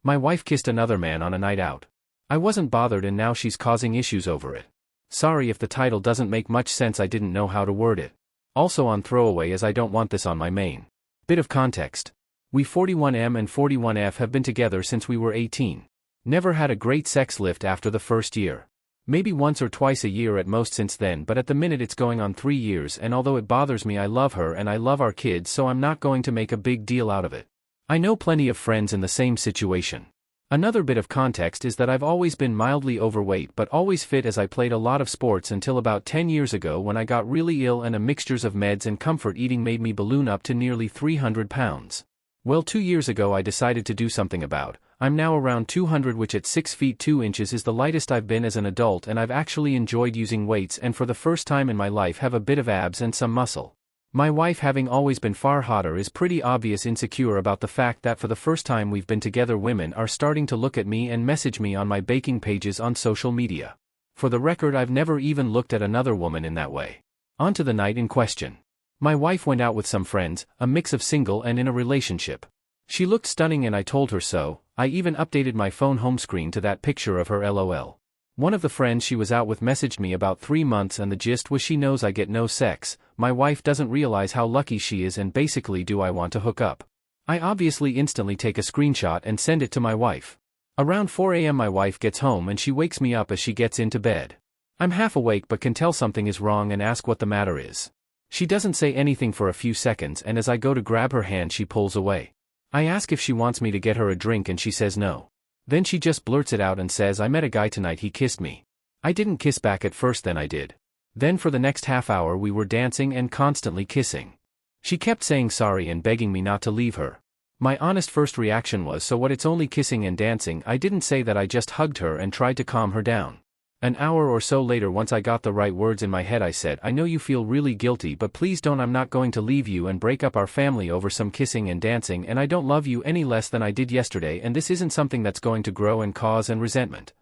My wife kissed another man on a night out. I wasn't bothered and now she's causing issues over it. Sorry if the title doesn't make much sense, I didn't know how to word it. Also on throwaway as I don't want this on my main. Bit of context. We 41M and 41F have been together since we were 18. Never had a great sex lift after the first year. Maybe once or twice a year at most since then, but at the minute it's going on 3 years, and although it bothers me, I love her and I love our kids, so I'm not going to make a big deal out of it. I know plenty of friends in the same situation. Another bit of context is that I've always been mildly overweight but always fit as I played a lot of sports until about 10 years ago when I got really ill and a mixtures of meds and comfort eating made me balloon up to nearly 300 pounds. Well, 2 years ago I decided to do something about. I'm now around 200, which at 6 feet 2 inches is the lightest I've been as an adult, and I've actually enjoyed using weights and for the first time in my life have a bit of abs and some muscle. My wife, having always been far hotter, is pretty obvious insecure about the fact that for the first time we've been together women are starting to look at me and message me on my baking pages on social media. For the record, I've never even looked at another woman in that way. On to the night in question. My wife went out with some friends, a mix of single and in a relationship. She looked stunning and I told her so. I even updated my phone home screen to that picture of her LOL. One of the friends she was out with messaged me about 3 months and the gist was she knows I get no sex, my wife doesn't realize how lucky she is, and basically, do I want to hook up? I obviously instantly take a screenshot and send it to my wife. Around 4 a.m. my wife gets home and she wakes me up as she gets into bed. I'm half awake but can tell something is wrong and ask what the matter is. She doesn't say anything for a few seconds, and as I go to grab her hand she pulls away. I ask if she wants me to get her a drink and she says no. Then she just blurts it out and says, I met a guy tonight, he kissed me. I didn't kiss back at first, then I did. Then for the next half hour we were dancing and constantly kissing. She kept saying sorry and begging me not to leave her. My honest first reaction was, so what, it's only kissing and dancing? I didn't say that, I just hugged her and tried to calm her down. An hour or so later, once I got the right words in my head, I said, I know you feel really guilty, but please don't. I'm not going to leave you and break up our family over some kissing and dancing, and I don't love you any less than I did yesterday, and this isn't something that's going to grow and cause and resentment.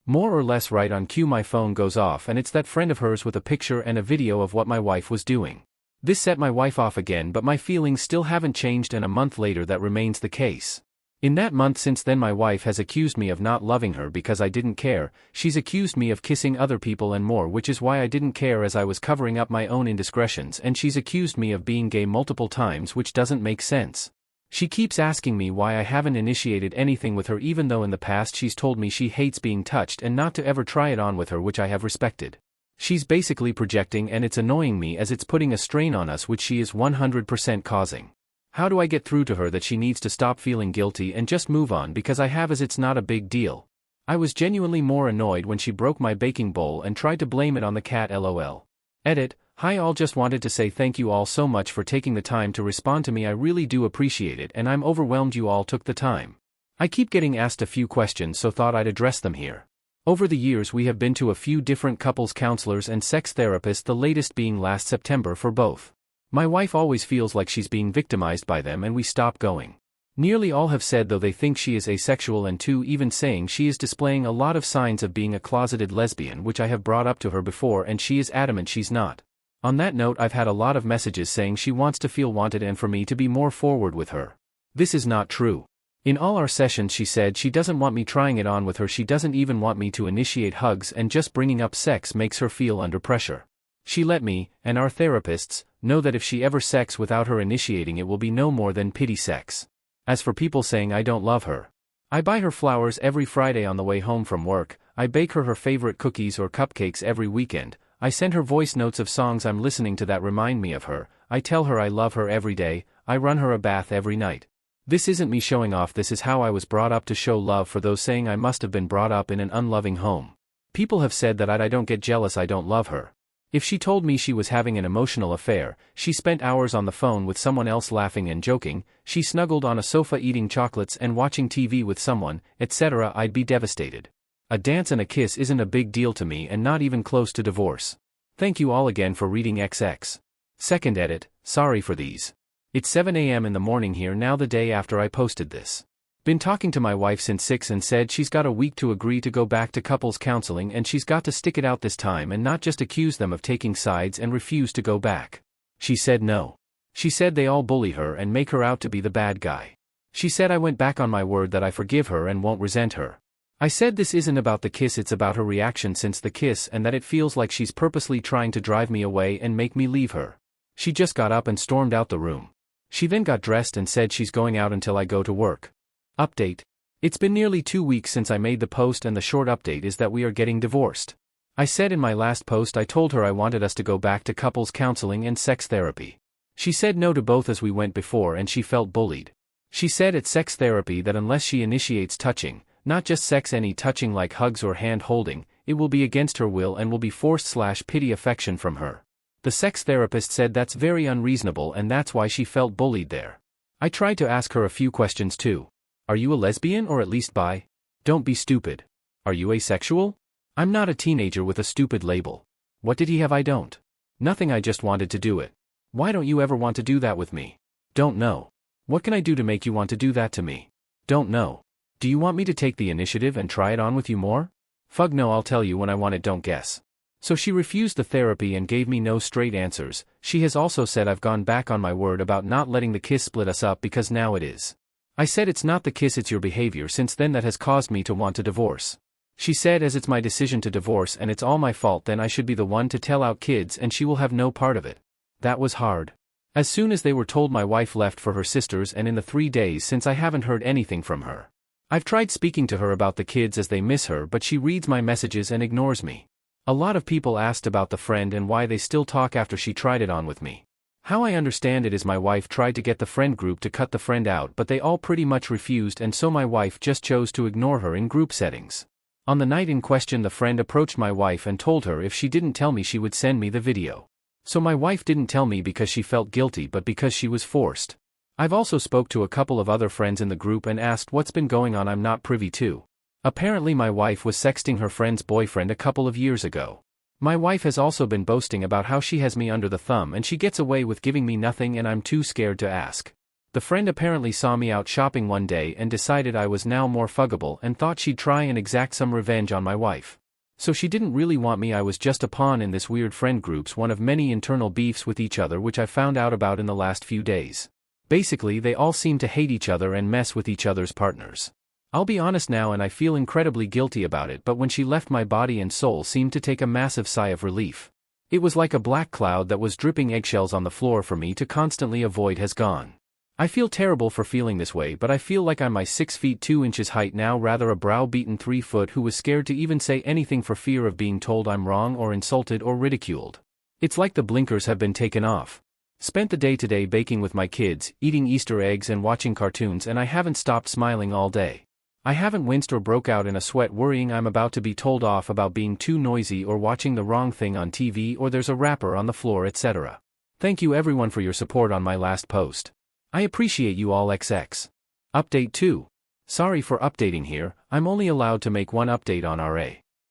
More or less right on cue my phone goes off and it's that friend of hers with a picture and a video of what my wife was doing. This set my wife off again, but my feelings still haven't changed, and a month later that remains the case. In that month since then my wife has accused me of not loving her because I didn't care. She's accused me of kissing other people and more, which is why I didn't care as I was covering up my own indiscretions, and she's accused me of being gay multiple times, which doesn't make sense. She keeps asking me why I haven't initiated anything with her, even though in the past she's told me she hates being touched and not to ever try it on with her, which I have respected. She's basically projecting, and it's annoying me as it's putting a strain on us, which she is 100% causing. How do I get through to her that she needs to stop feeling guilty and just move on, because I have, as it's not a big deal? I was genuinely more annoyed when she broke my baking bowl and tried to blame it on the cat, lol. Edit. Hi all, just wanted to say thank you all so much for taking the time to respond to me. I really do appreciate it, and I'm overwhelmed you all took the time. I keep getting asked a few questions, so thought I'd address them here. Over the years we have been to a few different couples counselors and sex therapists, the latest being last September for both. My wife always feels like she's being victimized by them and we stop going. Nearly all have said though they think she is asexual, and two even saying she is displaying a lot of signs of being a closeted lesbian, which I have brought up to her before and she is adamant she's not. On that note, I've had a lot of messages saying she wants to feel wanted and for me to be more forward with her. This is not true. In all our sessions she said she doesn't want me trying it on with her, she doesn't even want me to initiate hugs, and just bringing up sex makes her feel under pressure. She let me, and our therapists, know that if she ever sex without her initiating it will be no more than pity sex. As for people saying I don't love her, I buy her flowers every Friday on the way home from work, I bake her favorite cookies or cupcakes every weekend, I send her voice notes of songs I'm listening to that remind me of her, I tell her I love her every day, I run her a bath every night. This isn't me showing off, this is how I was brought up to show love. For those saying I must have been brought up in an unloving home, people have said that I don't get jealous, I don't love her. If she told me she was having an emotional affair, she spent hours on the phone with someone else laughing and joking, she snuggled on a sofa eating chocolates and watching TV with someone, etc., I'd be devastated. A dance and a kiss isn't a big deal to me and not even close to divorce. Thank you all again for reading XX. Second edit, sorry for these. It's 7 a.m. in the morning here now, the day after I posted this. Been talking to my wife since 6 and said she's got a week to agree to go back to couples counseling, and she's got to stick it out this time and not just accuse them of taking sides and refuse to go back. She said no. She said they all bully her and make her out to be the bad guy. She said I went back on my word that I forgive her and won't resent her. I said this isn't about the kiss, it's about her reaction since the kiss and that it feels like she's purposely trying to drive me away and make me leave her. She just got up and stormed out the room. She then got dressed and said she's going out until I go to work. Update. It's been nearly 2 weeks since I made the post, and the short update is that we are getting divorced. I said in my last post I told her I wanted us to go back to couples counseling and sex therapy. She said no to both as we went before and she felt bullied. She said at sex therapy that unless she initiates touching, not just sex, any touching like hugs or hand holding, it will be against her will and will be forced/pity affection from her. The sex therapist said that's very unreasonable and that's why she felt bullied there. I tried to ask her a few questions too. Are you a lesbian or at least bi? Don't be stupid. Are you asexual? I'm not a teenager with a stupid label. What did he have I don't? Nothing, I just wanted to do it. Why don't you ever want to do that with me? Don't know. What can I do to make you want to do that to me? Don't know. Do you want me to take the initiative and try it on with you more? Fug no, I'll tell you when I want it, don't guess. So she refused the therapy and gave me no straight answers. She has also said I've gone back on my word about not letting the kiss split us up because now it is. I said it's not the kiss, it's your behavior since then that has caused me to want to divorce. She said as it's my decision to divorce and it's all my fault, then I should be the one to tell out kids and she will have no part of it. That was hard. As soon as they were told, my wife left for her sister's, and in the 3 days since I haven't heard anything from her. I've tried speaking to her about the kids as they miss her, but she reads my messages and ignores me. A lot of people asked about the friend and why they still talk after she tried it on with me. How I understand it is my wife tried to get the friend group to cut the friend out, but they all pretty much refused, and so my wife just chose to ignore her in group settings. On the night in question, the friend approached my wife and told her if she didn't tell me she would send me the video. So my wife didn't tell me because she felt guilty but because she was forced. I've also spoke to a couple of other friends in the group and asked what's been going on. I'm not privy to. Apparently my wife was sexting her friend's boyfriend a couple of years ago. My wife has also been boasting about how she has me under the thumb and she gets away with giving me nothing and I'm too scared to ask. The friend apparently saw me out shopping one day and decided I was now more fuckable and thought she'd try and exact some revenge on my wife. So she didn't really want me, I was just a pawn in this weird friend group's one of many internal beefs with each other which I found out about in the last few days. Basically they all seem to hate each other and mess with each other's partners. I'll be honest now and I feel incredibly guilty about it, but when she left my body and soul seemed to take a massive sigh of relief. It was like a black cloud that was dripping eggshells on the floor for me to constantly avoid has gone. I feel terrible for feeling this way, but I feel like I'm my 6 feet 2 inches height now, rather a brow-beaten 3 foot who was scared to even say anything for fear of being told I'm wrong or insulted or ridiculed. It's like the blinkers have been taken off. Spent the day today baking with my kids, eating Easter eggs and watching cartoons, and I haven't stopped smiling all day. I haven't winced or broke out in a sweat worrying I'm about to be told off about being too noisy or watching the wrong thing on TV or there's a wrapper on the floor, etc. Thank you everyone for your support on my last post. I appreciate you all XX. Update 2. Sorry for updating here, I'm only allowed to make one update on RA.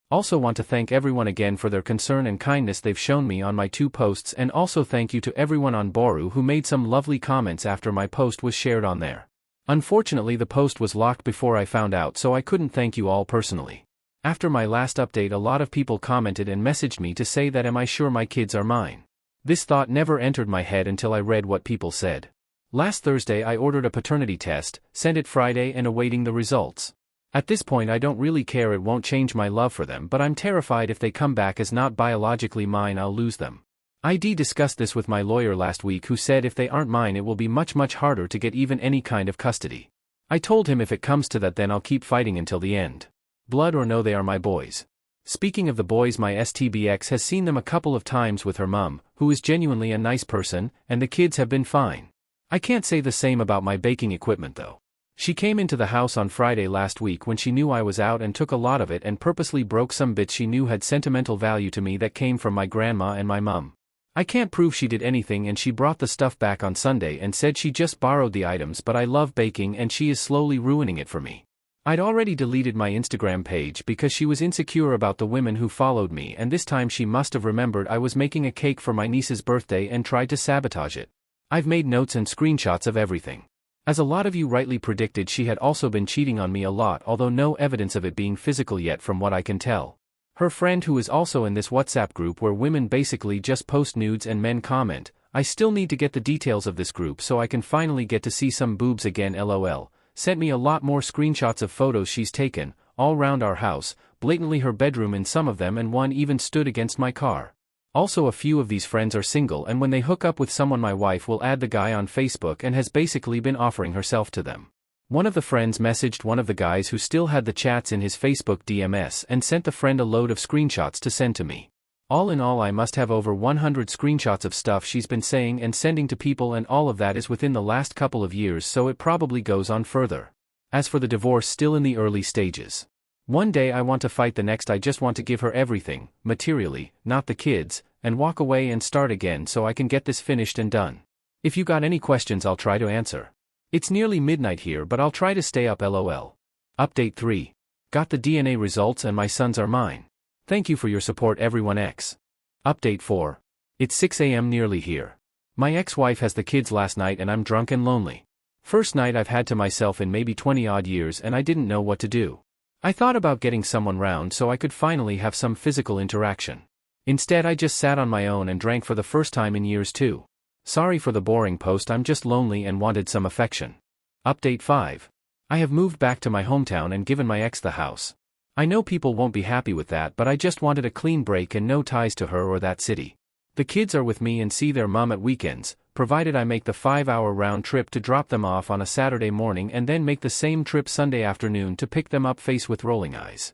Also want to thank everyone again for their concern and kindness they've shown me on my 2 posts, and also thank you to everyone on Boru who made some lovely comments after my post was shared on there. Unfortunately the post was locked before I found out, so I couldn't thank you all personally. After my last update a lot of people commented and messaged me to say that am I sure my kids are mine. This thought never entered my head until I read what people said. Last Thursday I ordered a paternity test, sent it Friday and awaiting the results. At this point I don't really care, it won't change my love for them, but I'm terrified if they come back as not biologically mine I'll lose them. I discussed this with my lawyer last week who said if they aren't mine it will be much harder to get even any kind of custody. I told him if it comes to that then I'll keep fighting until the end. Blood or no, they are my boys. Speaking of the boys, my STBX has seen them a couple of times with her mum, who is genuinely a nice person, and the kids have been fine. I can't say the same about my baking equipment though. She came into the house on Friday last week when she knew I was out and took a lot of it and purposely broke some bits she knew had sentimental value to me that came from my grandma and my mum. I can't prove she did anything and she brought the stuff back on Sunday and said she just borrowed the items, but I love baking and she is slowly ruining it for me. I'd already deleted my Instagram page because she was insecure about the women who followed me, and this time she must have remembered I was making a cake for my niece's birthday and tried to sabotage it. I've made notes and screenshots of everything. As a lot of you rightly predicted, she had also been cheating on me a lot, although no evidence of it being physical yet from what I can tell. Her friend, who is also in this WhatsApp group where women basically just post nudes and men comment, I still need to get the details of this group so I can finally get to see some boobs again, lol. sent me a lot more screenshots of photos she's taken, all round our house, blatantly her bedroom in some of them, and one even stood against my car. Also, a few of these friends are single, and when they hook up with someone, my wife will add the guy on Facebook and has basically been offering herself to them. One of the friends messaged one of the guys who still had the chats in his Facebook DMs and sent the friend a load of screenshots to send to me. All in all, I must have over 100 screenshots of stuff she's been saying and sending to people, and all of that is within the last couple of years, so it probably goes on further. As for the divorce, still in the early stages. One day I want to fight, the next I just want to give her everything, materially, not the kids, and walk away and start again so I can get this finished and done. If you got any questions, I'll try to answer. It's nearly midnight here, but I'll try to stay up, lol. Update 3. Got the DNA results and my sons are mine. Thank you for your support, everyone. X. Update 4. It's 6 a.m. nearly here. My ex-wife has the kids last night and I'm drunk and lonely. First night I've had to myself in maybe 20 odd years, and I didn't know what to do. I thought about getting someone round so I could finally have some physical interaction. Instead, I just sat on my own and drank for the first time in years too. Sorry for the boring post, I'm just lonely and wanted some affection. Update 5. I have moved back to my hometown and given my ex the house. I know people won't be happy with that, but I just wanted a clean break and no ties to her or that city. The kids are with me and see their mom at weekends, provided I make the 5-hour round trip to drop them off on a Saturday morning and then make the same trip Sunday afternoon to pick them up, face with rolling eyes.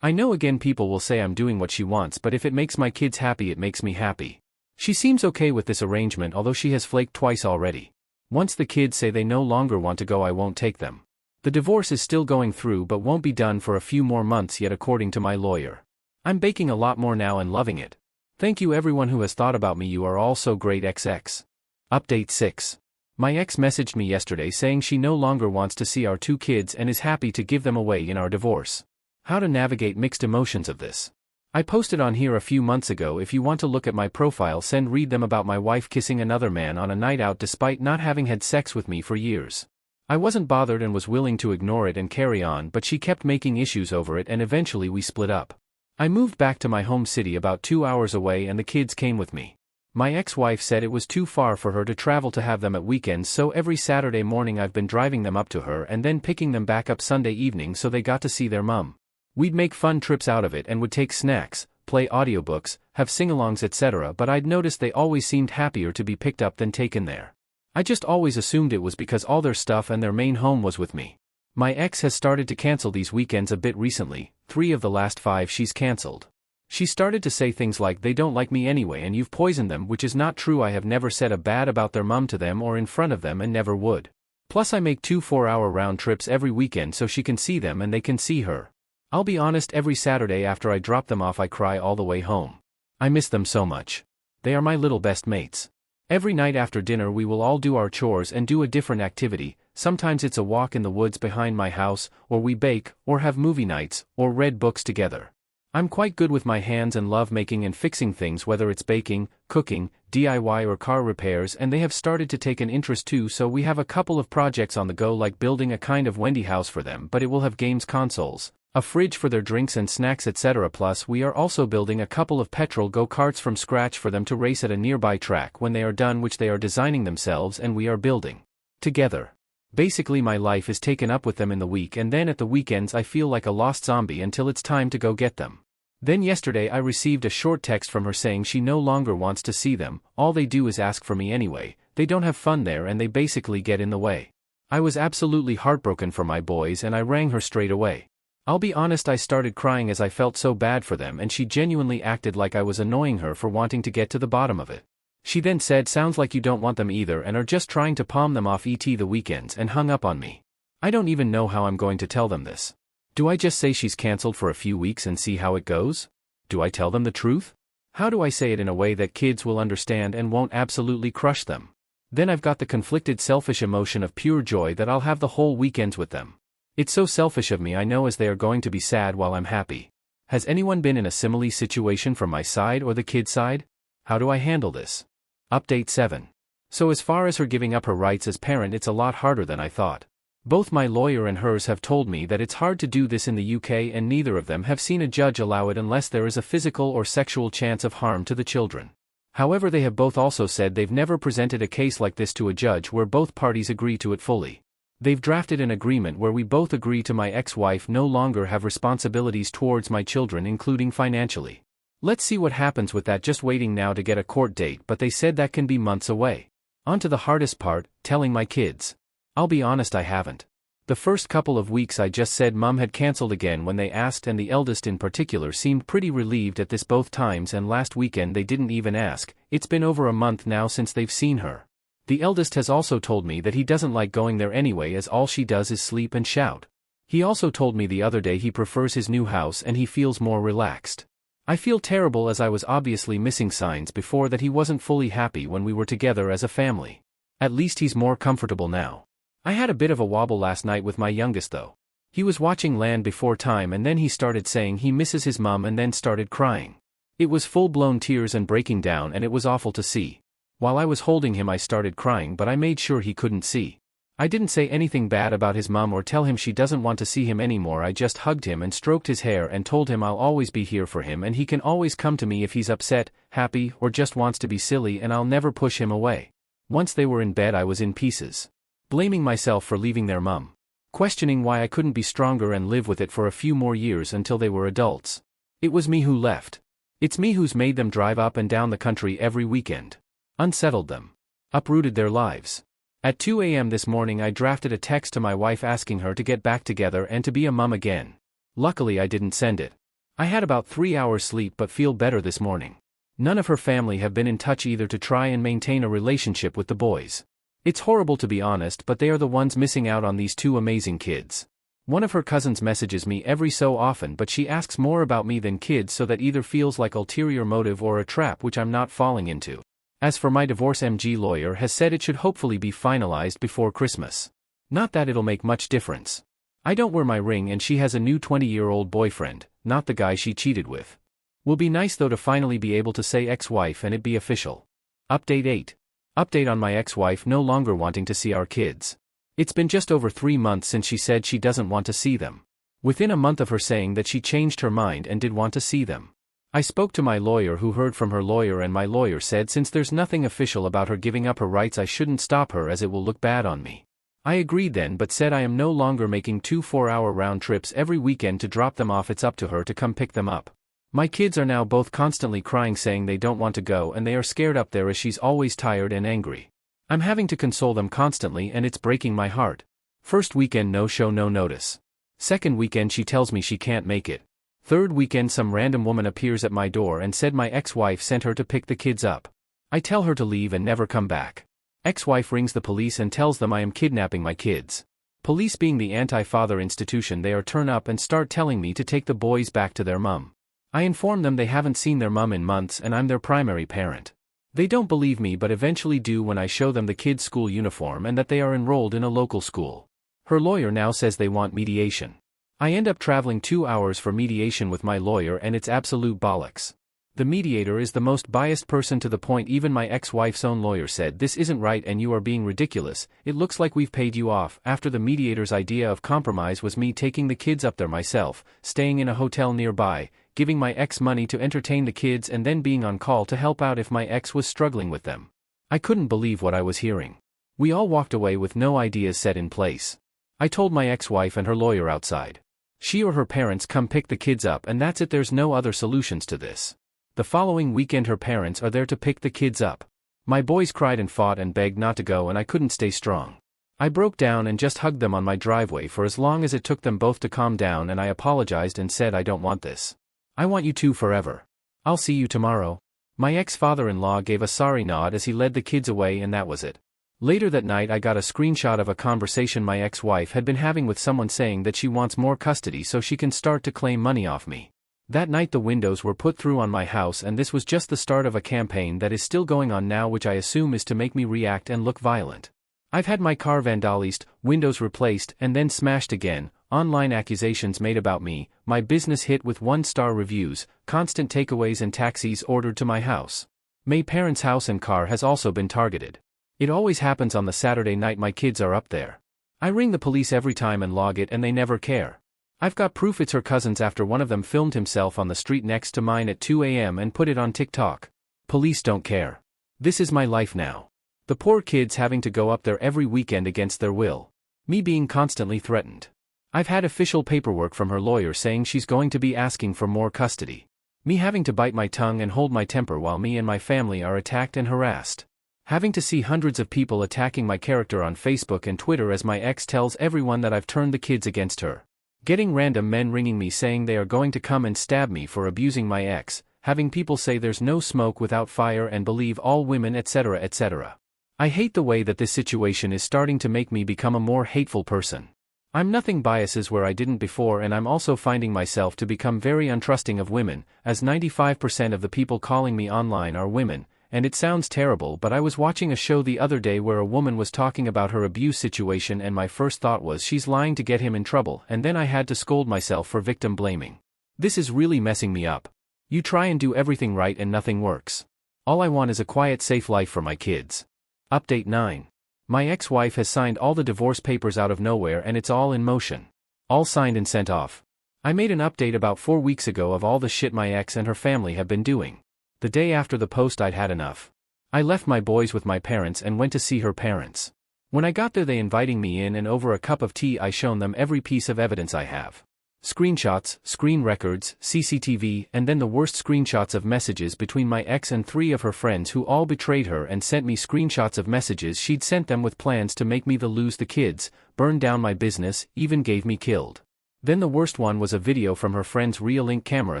I know again people will say I'm doing what she wants, but if it makes my kids happy, it makes me happy. She seems okay with this arrangement, although she has flaked twice already. Once the kids say they no longer want to go, I won't take them. The divorce is still going through but won't be done for a few more months yet, according to my lawyer. I'm baking a lot more now and loving it. Thank you everyone who has thought about me, you are all so great. XX. Update 6. My ex messaged me yesterday saying she no longer wants to see our 2 kids and is happy to give them away in our divorce. How to navigate mixed emotions of this. I posted on here a few months ago. If you want to look at my profile, read them about my wife kissing another man on a night out despite not having had sex with me for years. I wasn't bothered and was willing to ignore it and carry on, but she kept making issues over it and eventually we split up. I moved back to my home city about 2 hours away and the kids came with me. My ex-wife said it was too far for her to travel to have them at weekends, so every Saturday morning I've been driving them up to her and then picking them back up Sunday evening so they got to see their mum. We'd make fun trips out of it and would take snacks, play audiobooks, have sing-alongs, etc., but I'd noticed they always seemed happier to be picked up than taken there. I just always assumed it was because all their stuff and their main home was with me. My ex has started to cancel these weekends a bit recently. 3 of the last 5 she's cancelled. She started to say things like they don't like me anyway and you've poisoned them, which is not true. I have never said a bad about their mum to them or in front of them and never would. Plus I make 2 4-hour round trips every weekend so she can see them and they can see her. I'll be honest, every Saturday after I drop them off I cry all the way home. I miss them so much. They are my little best mates. Every night after dinner we will all do our chores and do a different activity. Sometimes it's a walk in the woods behind my house, or we bake, or have movie nights, or read books together. I'm quite good with my hands and love making and fixing things, whether it's baking, cooking, DIY or car repairs, and they have started to take an interest too, so we have a couple of projects on the go, like building a kind of Wendy house for them, but it will have games consoles, a fridge for their drinks and snacks, etc. Plus we are also building a couple of petrol go-karts from scratch for them to race at a nearby track when they are done, which they are designing themselves and we are building together. Basically my life is taken up with them in the week, and then at the weekends I feel like a lost zombie until it's time to go get them. Then yesterday I received a short text from her saying she no longer wants to see them. All they do is ask for me anyway, they don't have fun there and they basically get in the way. I was absolutely heartbroken for my boys and I rang her straight away. I'll be honest, I started crying as I felt so bad for them, and she genuinely acted like I was annoying her for wanting to get to the bottom of it. She then said, sounds like you don't want them either and are just trying to palm them off the weekends, and hung up on me. I don't even know how I'm going to tell them this. Do I just say she's cancelled for a few weeks and see how it goes? Do I tell them the truth? How do I say it in a way that kids will understand and won't absolutely crush them? Then I've got the conflicted selfish emotion of pure joy that I'll have the whole weekends with them. It's so selfish of me, I know, as they are going to be sad while I'm happy. Has anyone been in a similar situation from my side or the kid side? How do I handle this? Update 7. So as far as her giving up her rights as parent, it's a lot harder than I thought. Both my lawyer and hers have told me that it's hard to do this in the UK, and neither of them have seen a judge allow it unless there is a physical or sexual chance of harm to the children. However, they have both also said they've never presented a case like this to a judge where both parties agree to it fully. They've drafted an agreement where we both agree to my ex-wife no longer have responsibilities towards my children, including financially. Let's see what happens with that. Just waiting now to get a court date, but they said that can be months away. On to the hardest part, telling my kids. I'll be honest, I haven't. The first couple of weeks I just said Mum had cancelled again when they asked, and the eldest in particular seemed pretty relieved at this both times, and last weekend they didn't even ask. It's been over a month now since they've seen her. The eldest has also told me that he doesn't like going there anyway, as all she does is sleep and shout. He also told me the other day he prefers his new house and he feels more relaxed. I feel terrible, as I was obviously missing signs before that he wasn't fully happy when we were together as a family. At least he's more comfortable now. I had a bit of a wobble last night with my youngest though. He was watching Land Before Time and then he started saying he misses his mum and then started crying. It was full-blown tears and breaking down, and it was awful to see. While I was holding him I started crying, but I made sure he couldn't see. I didn't say anything bad about his mum or tell him she doesn't want to see him anymore. I just hugged him and stroked his hair and told him I'll always be here for him and he can always come to me if he's upset, happy, or just wants to be silly, and I'll never push him away. Once they were in bed I was in pieces. Blaming myself for leaving their mum. Questioning why I couldn't be stronger and live with it for a few more years until they were adults. It was me who left. It's me who's made them drive up and down the country every weekend. Unsettled them. Uprooted their lives. At 2 a.m. this morning I drafted a text to my wife asking her to get back together and to be a mum again. Luckily I didn't send it. I had about 3 hours sleep but feel better this morning. None of her family have been in touch either to try and maintain a relationship with the boys. It's horrible to be honest, but they are the ones missing out on these two amazing kids. One of her cousins messages me every so often, but she asks more about me than kids, so that either feels like ulterior motive or a trap which I'm not falling into. As for my divorce, MG lawyer has said it should hopefully be finalized before Christmas. Not that it'll make much difference. I don't wear my ring and she has a new 20-year-old boyfriend, not the guy she cheated with. Will be nice though to finally be able to say ex-wife and it be official. Update 8. Update on my ex-wife no longer wanting to see our kids. It's been just over 3 months since she said she doesn't want to see them. Within a month of her saying that she changed her mind and did want to see them. I spoke to my lawyer, who heard from her lawyer, and my lawyer said since there's nothing official about her giving up her rights I shouldn't stop her as it will look bad on me. I agreed then, but said I am no longer making 2 4-hour round trips every weekend to drop them off. It's up to her to come pick them up. My kids are now both constantly crying saying they don't want to go and they are scared up there as she's always tired and angry. I'm having to console them constantly and it's breaking my heart. First weekend no show no notice. Second weekend she tells me she can't make it. Third weekend some random woman appears at my door and said my ex-wife sent her to pick the kids up. I tell her to leave and never come back. Ex-wife rings the police and tells them I am kidnapping my kids. Police, being the anti-father institution they are, turn up and start telling me to take the boys back to their mum. I inform them they haven't seen their mum in months and I'm their primary parent. They don't believe me but eventually do when I show them the kids' school uniform and that they are enrolled in a local school. Her lawyer now says they want mediation. I end up traveling 2 hours for mediation with my lawyer and it's absolute bollocks. The mediator is the most biased person to the point even my ex-wife's own lawyer said this isn't right and you are being ridiculous, it looks like we've paid you off, after the mediator's idea of compromise was me taking the kids up there myself, staying in a hotel nearby, giving my ex money to entertain the kids and then being on call to help out if my ex was struggling with them. I couldn't believe what I was hearing. We all walked away with no ideas set in place. I told my ex-wife and her lawyer outside. She or her parents come pick the kids up and that's it, there's no other solutions to this. The following weekend her parents are there to pick the kids up. My boys cried and fought and begged not to go and I couldn't stay strong. I broke down and just hugged them on my driveway for as long as it took them both to calm down, and I apologized and said I don't want this. I want you two forever. I'll see you tomorrow. My ex-father-in-law gave a sorry nod as he led the kids away and that was it. Later that night I got a screenshot of a conversation my ex-wife had been having with someone saying that she wants more custody so she can start to claim money off me. That night the windows were put through on my house and this was just the start of a campaign that is still going on now, which I assume is to make me react and look violent. I've had my car vandalized, windows replaced and then smashed again, online accusations made about me, my business hit with 1-star reviews, constant takeaways and taxis ordered to my house. My parents' house and car has also been targeted. It always happens on the Saturday night my kids are up there. I ring the police every time and log it and they never care. I've got proof it's her cousins after one of them filmed himself on the street next to mine at 2 a.m. and put it on TikTok. Police don't care. This is my life now. The poor kids having to go up there every weekend against their will. Me being constantly threatened. I've had official paperwork from her lawyer saying she's going to be asking for more custody. Me having to bite my tongue and hold my temper while me and my family are attacked and harassed. Having to see hundreds of people attacking my character on Facebook and Twitter as my ex tells everyone that I've turned the kids against her. Getting random men ringing me saying they are going to come and stab me for abusing my ex, having people say there's no smoke without fire and believe all women etc. etc. I hate the way that this situation is starting to make me become a more hateful person. I'm nothing biases where I didn't before, and I'm also finding myself to become very untrusting of women, as 95% of the people calling me online are women, and it sounds terrible, but I was watching a show the other day where a woman was talking about her abuse situation and my first thought was she's lying to get him in trouble, and then I had to scold myself for victim blaming. This is really messing me up. You try and do everything right and nothing works. All I want is a quiet, safe life for my kids. Update 9. My ex-wife has signed all the divorce papers out of nowhere and it's all in motion. All signed and sent off. I made an update about 4 weeks ago of all the shit my ex and her family have been doing. The day after the post I'd had enough. I left my boys with my parents and went to see her parents. When I got there they inviting me in and over a cup of tea I shown them every piece of evidence I have. Screenshots, screen records, CCTV, and then the worst screenshots of messages between my ex and 3 of her friends who all betrayed her and sent me screenshots of messages she'd sent them with plans to make me lose the kids, burn down my business, even gave me killed. Then the worst one was a video from her friend's Real-Link camera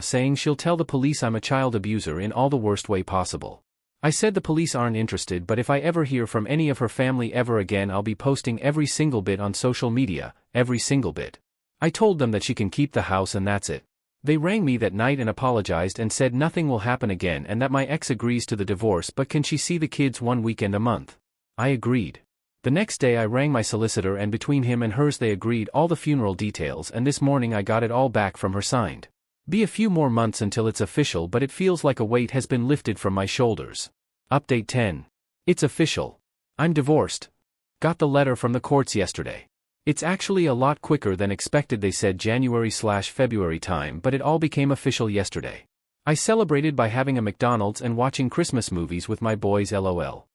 saying she'll tell the police I'm a child abuser in all the worst way possible. I said the police aren't interested, but if I ever hear from any of her family ever again I'll be posting every single bit on social media, every single bit. I told them that she can keep the house and that's it. They rang me that night and apologized and said nothing will happen again and that my ex agrees to the divorce, but can she see the kids 1 weekend a month? I agreed. The next day I rang my solicitor and between him and hers they agreed all the funeral details, and this morning I got it all back from her signed. Be a few more months until it's official, but it feels like a weight has been lifted from my shoulders. Update 10. It's official. I'm divorced. Got the letter from the courts yesterday. It's actually a lot quicker than expected. They said January/February time, but it all became official yesterday. I celebrated by having a McDonald's and watching Christmas movies with my boys. LOL.